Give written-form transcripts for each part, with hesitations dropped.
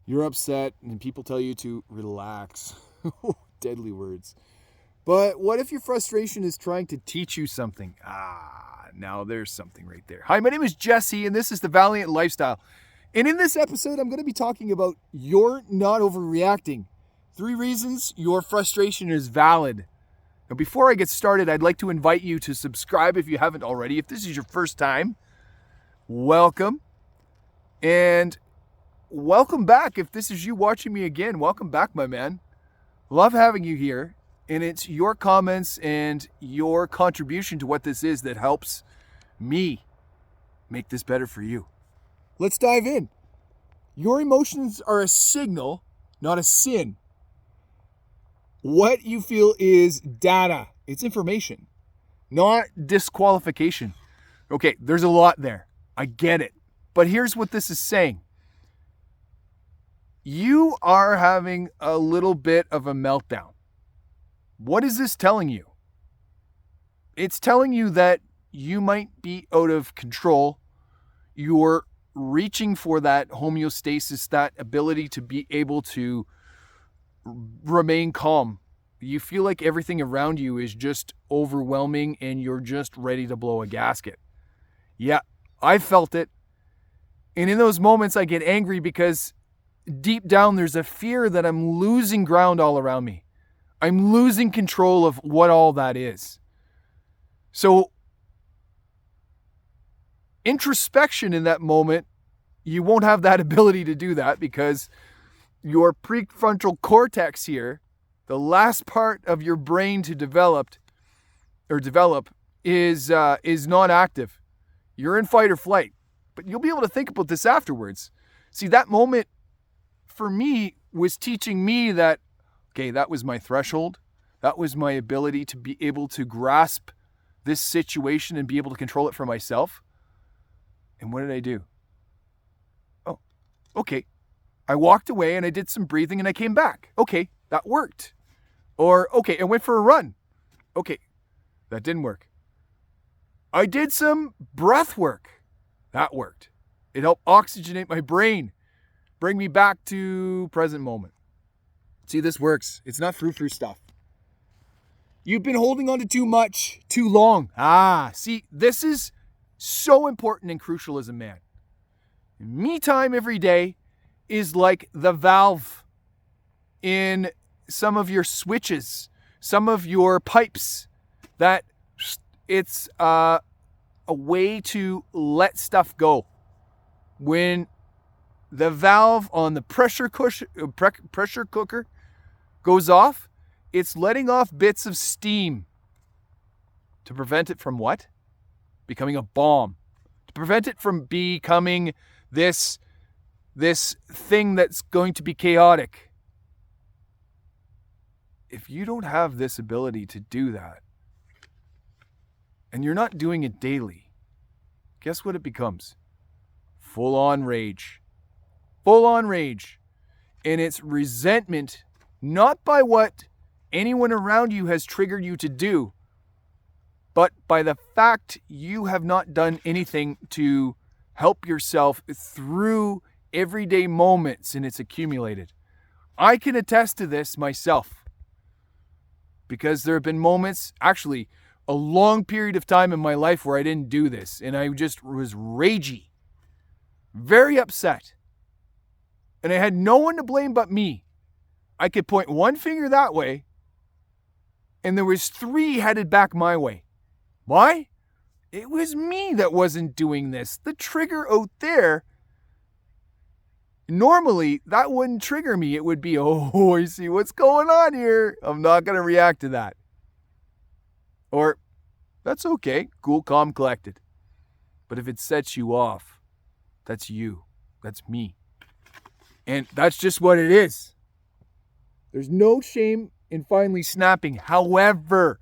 You're upset and people tell you to relax. Deadly words. But what if your frustration is trying to teach you something? Now there's something right there. Hi, my name is Jesse, and this is the Valiant Lifestyle. And in this episode, I'm going to be talking about you're not overreacting. 3 reasons your frustration is valid. Now, before I get started, I'd like to invite you to subscribe if you haven't already. If this is your first time, welcome. And welcome back. If this is you watching me again, welcome back, my man. Love having you here. And it's your comments and your contribution to what this is that helps me make this better for you. Let's dive in. Your emotions are a signal, not a sin. What you feel is data. It's information, not disqualification. Okay, there's a lot there. I get it. But here's what this is saying. You are having a little bit of a meltdown. What is this telling you? It's telling you that you might be out of control. You're reaching for that homeostasis, that ability to be able to remain calm. You feel like everything around you is just overwhelming and you're just ready to blow a gasket. Yeah, I felt it. And in those moments, I get angry because deep down, there's a fear that I'm losing ground all around me. I'm losing control of what all that is. So, introspection in that moment, you won't have that ability to do that because your prefrontal cortex here, the last part of your brain to develop is not active. You're in fight or flight, but you'll be able to think about this afterwards. See, that moment for me was teaching me that, okay, that was my threshold. That was my ability to be able to grasp this situation and be able to control it for myself. And what did I do? Oh, okay. I walked away and I did some breathing and I came back. Okay, that worked. Or, okay, I went for a run. Okay, that didn't work. I did some breath work. That worked. It helped oxygenate my brain, bring me back to present moment. See, this works. It's not frou-frou stuff. You've been holding on to too much, too long. See, this is so important and crucial as a man. Me time every day is like the valve in some of your switches, some of your pipes, that it's a way to let stuff go. When the valve on the pressure cooker goes off, it's letting off bits of steam to prevent it from what? Becoming a bomb. To prevent it from becoming this thing that's going to be chaotic. If you don't have this ability to do that, and you're not doing it daily, guess what it becomes? Full-on rage. Full-on rage. And it's resentment, not by what anyone around you has triggered you to do, but by the fact you have not done anything to help yourself through everyday moments, and it's accumulated. I can attest to this myself because there have been moments, actually a long period of time in my life where I didn't do this, and I just was ragey, very upset. And I had no one to blame but me. I could point one finger that way, and there was 3 headed back my way. Why? It was me that wasn't doing this. The trigger out there, normally that wouldn't trigger me. It would be, oh, I see what's going on here. I'm not going to react to that. Or, that's okay, cool, calm, collected. But if it sets you off, that's you. That's me. And that's just what it is. There's no shame in finally snapping. However,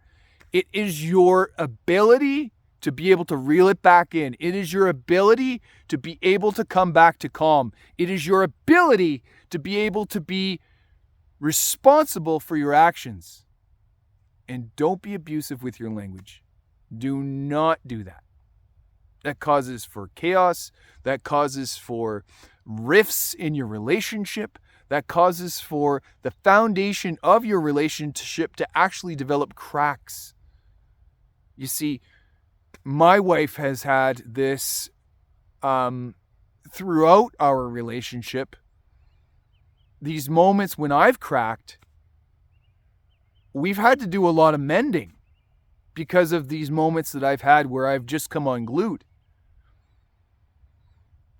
it is your ability to be able to reel it back in. It is your ability to be able to come back to calm. It is your ability to be able to be responsible for your actions. And don't be abusive with your language. Do not do that. That causes for chaos. That causes for rifts in your relationship, that causes for the foundation of your relationship to actually develop cracks. You see, my wife has had this throughout our relationship. These moments when I've cracked, we've had to do a lot of mending because of these moments that I've had where I've just come unglued.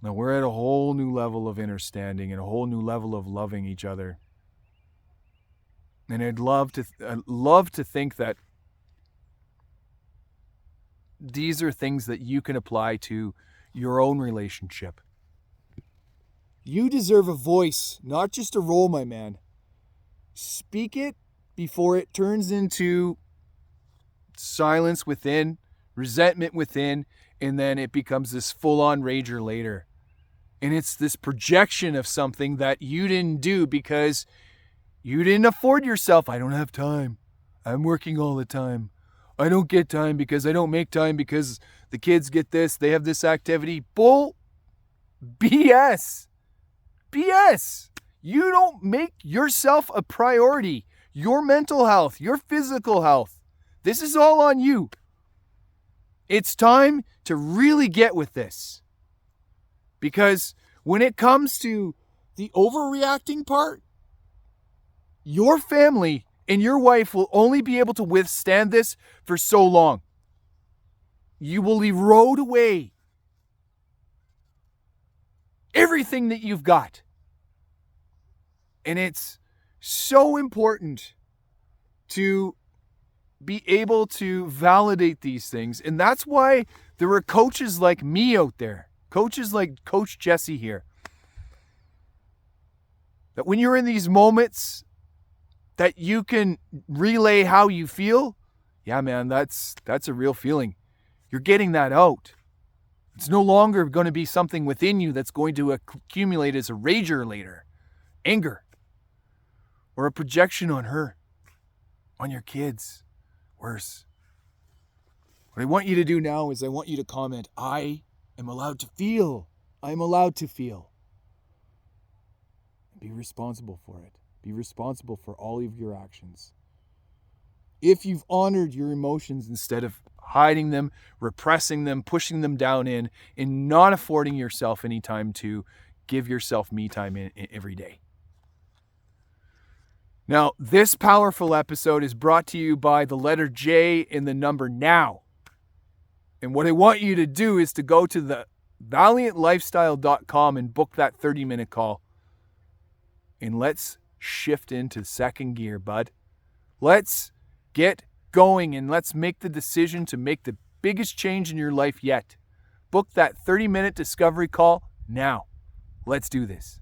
Now we're at a whole new level of understanding and a whole new level of loving each other. And I'd love to think that these are things that you can apply to your own relationship. You deserve a voice, not just a role, my man. Speak it before it turns into silence within, resentment within, and then it becomes this full-on rager later. And it's this projection of something that you didn't do because you didn't afford yourself. I don't have time. I'm working all the time. I don't get time because I don't make time because the kids get this, they have this activity. Bull. BS. BS. You don't make yourself a priority. Your mental health, your physical health. This is all on you. It's time to really get with this. Because when it comes to the overreacting part, your family and your wife will only be able to withstand this for so long. You will erode away everything that you've got. And it's so important to be able to validate these things. And that's why there are coaches like me out there, coaches like Coach Jesse here, that when you're in these moments that you can relay how you feel, yeah, man, that's a real feeling. You're getting that out. It's no longer going to be something within you that's going to accumulate as a rager later. Anger. Or a projection on her. On your kids. Worse. What I want you to do now is I want you to comment, I am allowed to feel. I am allowed to feel. Be responsible for it. Be responsible for all of your actions. If you've honored your emotions instead of hiding them, repressing them, pushing them down in, and not affording yourself any time to give yourself me time in every day. Now, this powerful episode is brought to you by the letter J in the number now. And what I want you to do is to go to the valiantlifestyle.com and book that 30-minute call. And let's shift into second gear, bud. Let's get going and let's make the decision to make the biggest change in your life yet. Book that 30-minute discovery call now. Let's do this.